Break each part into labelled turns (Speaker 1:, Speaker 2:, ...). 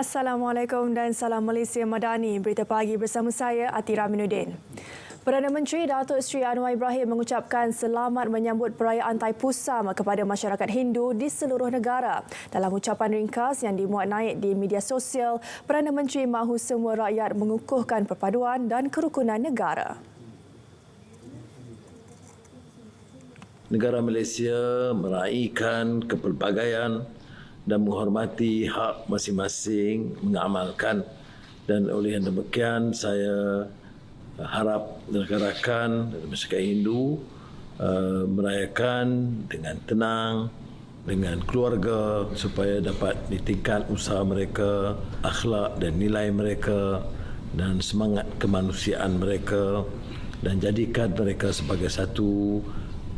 Speaker 1: Assalamualaikum dan salam Malaysia Madani. Berita pagi bersama saya Atira Minuddin. Perdana Menteri Datuk Seri Anwar Ibrahim mengucapkan selamat menyambut perayaan Thaipusam kepada masyarakat Hindu di seluruh negara. Dalam ucapan ringkas yang dimuat naik di media sosial, Perdana Menteri mahu semua rakyat mengukuhkan perpaduan dan kerukunan negara.
Speaker 2: Negara Malaysia meraihkan kepelbagaian dan menghormati hak masing-masing mengamalkan, dan oleh yang demikian saya harap rakan-rakan masyarakat Hindu merayakan dengan tenang dengan keluarga supaya dapat ditingkat usaha mereka, akhlak dan nilai mereka dan semangat kemanusiaan mereka, dan jadikan mereka sebagai satu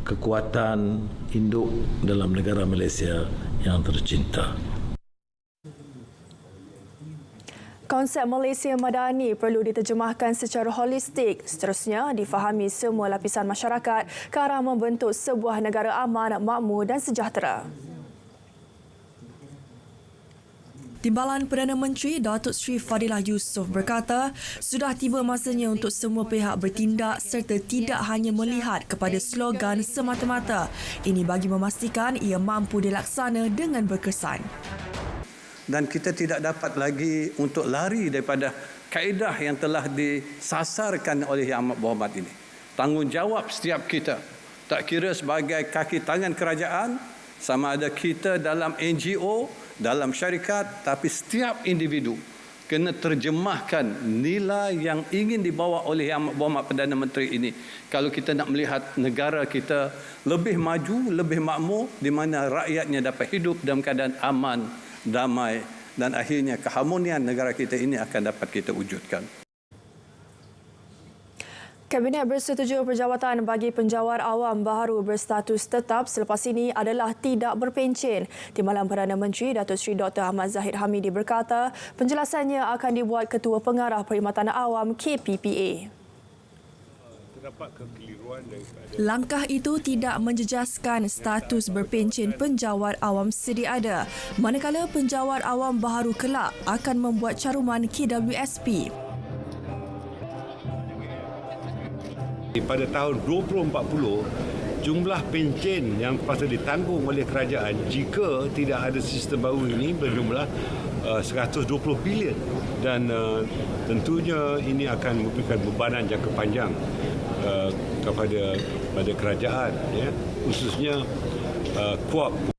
Speaker 2: kekuatan induk dalam negara Malaysia yang tercinta.
Speaker 1: Konsep Malaysia Madani perlu diterjemahkan secara holistik, seterusnya difahami semua lapisan masyarakat ke arah membentuk sebuah negara aman, makmur dan sejahtera. Timbalan Perdana Menteri Datuk Seri Fadilah Yusof berkata, sudah tiba masanya untuk semua pihak bertindak serta tidak hanya melihat kepada slogan semata-mata. Ini bagi memastikan ia mampu dilaksana dengan berkesan.
Speaker 3: Dan kita tidak dapat lagi untuk lari daripada kaedah yang telah disasarkan oleh Yang Amat Berhormat ini. Tanggungjawab setiap kita, tak kira sebagai kaki tangan kerajaan, sama ada kita dalam NGO, dalam syarikat, tapi setiap individu kena terjemahkan nilai yang ingin dibawa oleh Yang Amat Berhormat Perdana Menteri ini. Kalau kita nak melihat negara kita lebih maju, lebih makmur, di mana rakyatnya dapat hidup dalam keadaan aman, damai, dan akhirnya keharmonian negara kita ini akan dapat kita wujudkan.
Speaker 1: Kabinet bersetuju perjawatan bagi penjawat awam baharu berstatus tetap selepas ini adalah tidak berpencen. Timbalan Perdana Menteri Datuk Seri Dr. Ahmad Zahid Hamidi berkata, penjelasannya akan dibuat Ketua Pengarah Perkhidmatan Awam KPPA. Langkah itu tidak menjejaskan status berpencen penjawat awam sedia ada, manakala penjawat awam baharu kelak akan membuat caruman KWSP.
Speaker 4: Pada tahun 2040, jumlah pencen yang patut ditanggung oleh kerajaan jika tidak ada sistem baru ini berjumlah 120 bilion, dan tentunya ini akan memberikan bebanan jangka panjang kepada kerajaan, ya, khususnya KUAP.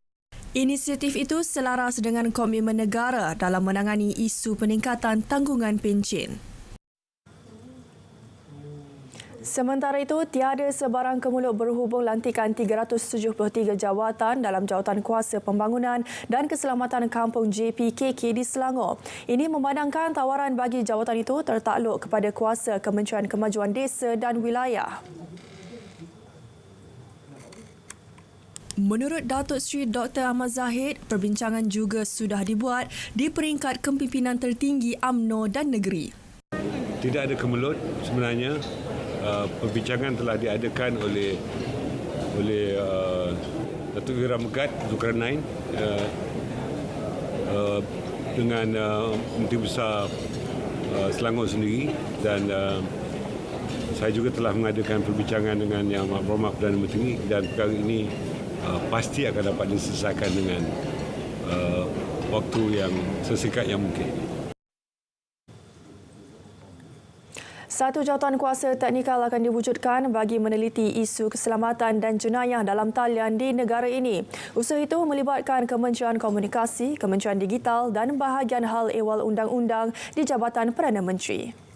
Speaker 1: Inisiatif itu selaras dengan komitmen negara dalam menangani isu peningkatan tanggungan pencen. Sementara itu, tiada sebarang kemulut berhubung lantikan 373 jawatan dalam Jawatan Kuasa Pembangunan dan Keselamatan Kampung JPKK di Selangor. Ini memandangkan tawaran bagi jawatan itu tertakluk kepada kuasa Kementerian Kemajuan Desa dan Wilayah. Menurut Datuk Seri Dr. Ahmad Zahid, perbincangan juga sudah dibuat di peringkat kepimpinan tertinggi UMNO dan negeri.
Speaker 4: Tidak ada kemelut sebenarnya. Perbincangan telah diadakan oleh Datuk Wira Megat Zulkarnain dengan Menteri Besar Selangor sendiri, dan saya juga telah mengadakan perbincangan dengan Yang Amat Berhormat Perdana Menteri, dan perkara ini pasti akan dapat diselesaikan dengan waktu yang sesingkat yang mungkin.
Speaker 1: Satu jawatan kuasa teknikal akan diwujudkan bagi meneliti isu keselamatan dan jenayah dalam talian di negara ini. Usaha itu melibatkan Kementerian Komunikasi, Kementerian Digital dan bahagian hal ehwal undang-undang di Jabatan Perdana Menteri.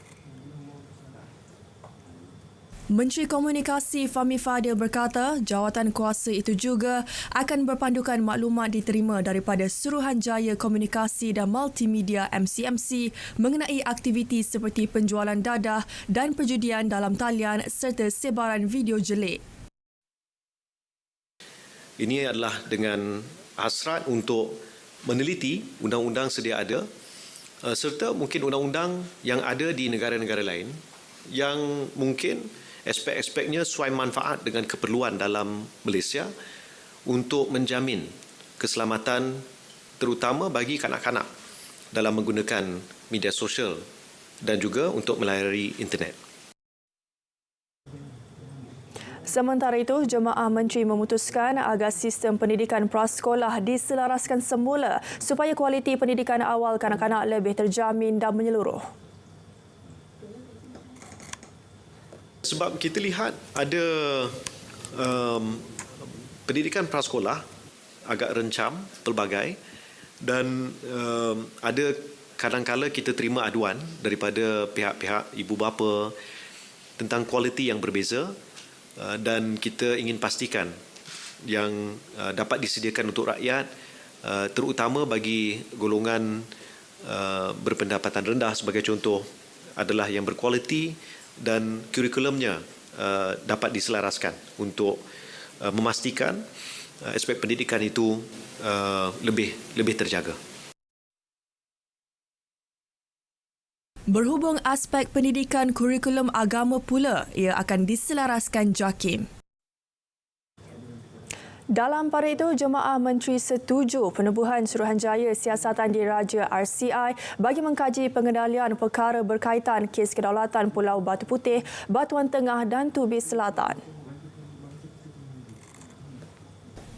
Speaker 1: Menteri Komunikasi Fahmi Fadil berkata, jawatan kuasa itu juga akan berpandukan maklumat diterima daripada Suruhanjaya Komunikasi dan Multimedia MCMC mengenai aktiviti seperti penjualan dadah dan perjudian dalam talian serta sebaran video jelik.
Speaker 5: Ini adalah dengan hasrat untuk meneliti undang-undang sedia ada serta mungkin undang-undang yang ada di negara-negara lain yang mungkin aspek-aspeknya sesuai manfaat dengan keperluan dalam Malaysia untuk menjamin keselamatan terutama bagi kanak-kanak dalam menggunakan media sosial dan juga untuk melayari internet.
Speaker 1: Sementara itu, Jemaah Menteri memutuskan agar sistem pendidikan prasekolah diselaraskan semula supaya kualiti pendidikan awal kanak-kanak lebih terjamin dan menyeluruh.
Speaker 5: Sebab kita lihat ada pendidikan prasekolah agak rencam pelbagai dan ada kadang-kala kita terima aduan daripada pihak-pihak ibu bapa tentang kualiti yang berbeza. Dan kita ingin pastikan yang dapat disediakan untuk rakyat, terutama bagi golongan berpendapatan rendah sebagai contoh, adalah yang berkualiti dan kurikulumnya dapat diselaraskan untuk memastikan aspek pendidikan itu lebih terjaga.
Speaker 1: Berhubung aspek pendidikan kurikulum agama pula, ia akan diselaraskan JAKIM. Dalam pada itu, Jemaah Menteri setuju penubuhan Suruhanjaya Siasatan Diraja RCI bagi mengkaji pengendalian perkara berkaitan kes kedaulatan Pulau Batu Putih, Batuan Tengah dan Tubis Selatan.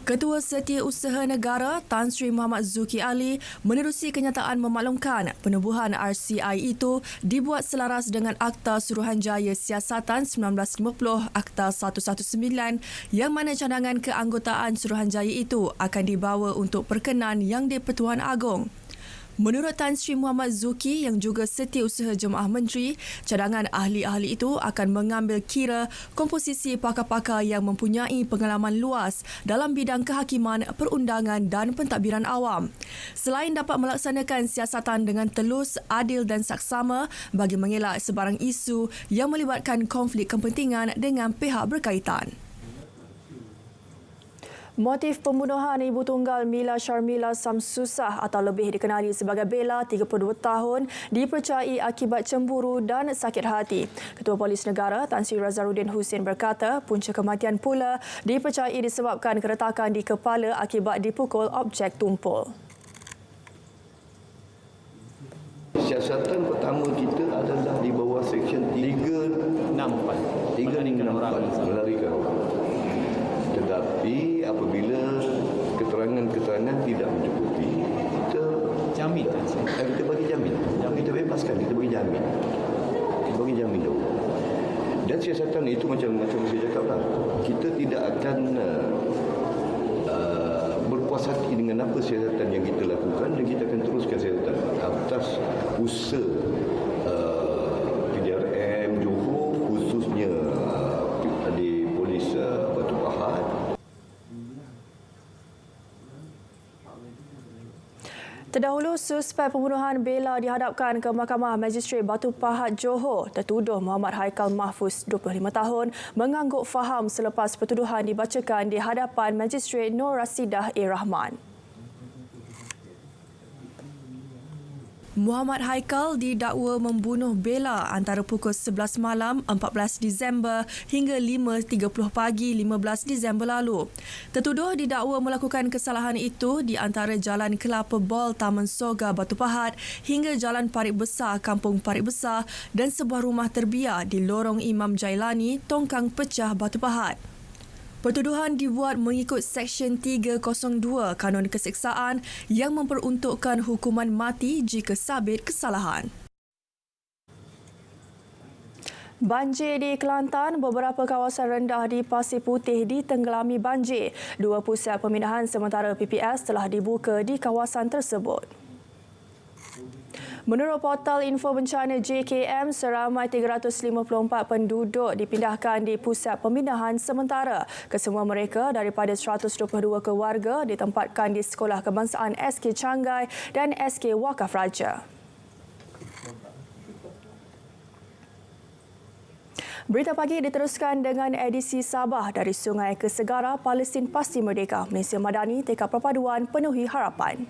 Speaker 1: Ketua Setiausaha Negara Tan Sri Muhammad Zuki Ali menerusi kenyataan memaklumkan penubuhan RCI itu dibuat selaras dengan Akta Suruhanjaya Siasatan 1950 Akta 119 yang mana cadangan keanggotaan Suruhanjaya itu akan dibawa untuk perkenan Yang di-Pertuan Agong. Menurut Tan Sri Muhammad Zuki yang juga Setiausaha Jemaah Menteri, cadangan ahli-ahli itu akan mengambil kira komposisi pakar-pakar yang mempunyai pengalaman luas dalam bidang kehakiman, perundangan dan pentadbiran awam. Selain dapat melaksanakan siasatan dengan telus, adil dan saksama bagi mengelak sebarang isu yang melibatkan konflik kepentingan dengan pihak berkaitan. Motif pembunuhan ibu tunggal Mila Sharmila Samsusah atau lebih dikenali sebagai Bella, 32 tahun, dipercayai akibat cemburu dan sakit hati. Ketua Polis Negara Tan Sri Razaruddin Husin berkata punca kematian pula dipercayai disebabkan keretakan di kepala akibat dipukul objek tumpul.
Speaker 6: Siasatan pertama kita adalah di bawah Seksyen 364 melarikan orang. Tetapi apabila keterangan-keterangan tidak mencukupi, kita jamin. Kita bagi jamin. Kita bebaskan, kita bagi jamin. Kita bagi jamin dulu. Dan siasatan itu macam saya cakap lah. Kita tidak akan berpuas hati dengan apa siasatan yang kita lakukan dan kita akan teruskan siasatan atas usaha PDRM Johor khususnya di Polis Batu Pahat.
Speaker 1: Terdahulu, suspek pembunuhan Bella dihadapkan ke Mahkamah Magistrate Batu Pahat Johor. Tertuduh Muhammad Haikal Mahfuz, 25 tahun, mengangguk faham selepas pertuduhan dibacakan di hadapan Magistrate Nur Rasidah A. Rahman. Muhammad Haikal didakwa membunuh Bella antara pukul 11 malam 14 Disember hingga 5.30 pagi 15 Disember lalu. Tertuduh didakwa melakukan kesalahan itu di antara Jalan Kelapa Bol Taman Soga Batu Pahat hingga Jalan Parit Besar Kampung Parit Besar dan sebuah rumah terbiar di Lorong Imam Jailani, Tongkang Pecah Batu Pahat. Pertuduhan dibuat mengikut Seksyen 302 Kanun Keseksaan yang memperuntukkan hukuman mati jika sabit kesalahan. Banjir di Kelantan, beberapa kawasan rendah di Pasir Putih ditenggelami banjir. 2 pusat pemindahan sementara PPS telah dibuka di kawasan tersebut. Menurut portal info bencana JKM, seramai 354 penduduk dipindahkan di pusat pemindahan sementara. Kesemua mereka daripada 122 keluarga ditempatkan di Sekolah Kebangsaan SK Changai dan SK Wakaf Raja. Berita pagi diteruskan dengan edisi Sabah dari Sungai ke Segara, Palestin Pasti Merdeka. Malaysia Madani, tekad perpaduan penuhi harapan.